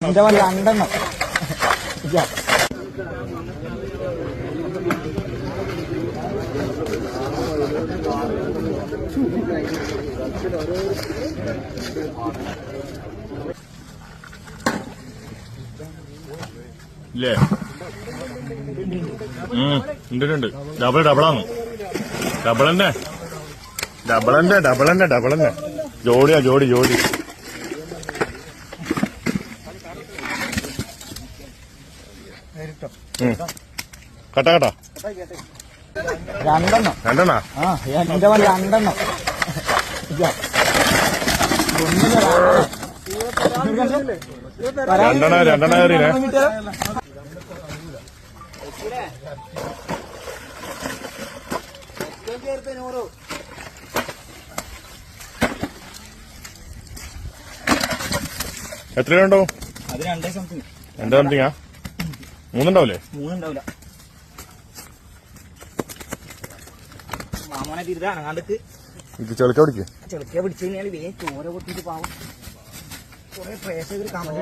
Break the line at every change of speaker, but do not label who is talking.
എന്റെ വല്ല രണ്ടെണ്ണം
ഇല്ലേ? ഉണ്ട് ഡബിളാണ്. ഡബിൾ തന്നെ ജോഡിയാ ജോഡി കട്ടാ രണ്ടെണ്ണ
എന്റെ വല്ല രണ്ടെണ്ണം
രണ്ടെണ്ണ കയറിയേ. എത്രയുണ്ടാവും?
അത് 2 സംതിങ്.
2 സംതിങ്ങാ? 3 ഉണ്ടാവില്ലേ?
3 ഉണ്ടാവില്ല. മാമോനെ തിരുതാ അനങ്ങാണ്ടക്ക്
ഇത് ചെളുക്ക
പിടിച്ചു കഴിഞ്ഞാൽ വേഗം ചോര പൊട്ടിട്ട് പാവം കുറെ പ്രേക്ഷകർ കമന്റ്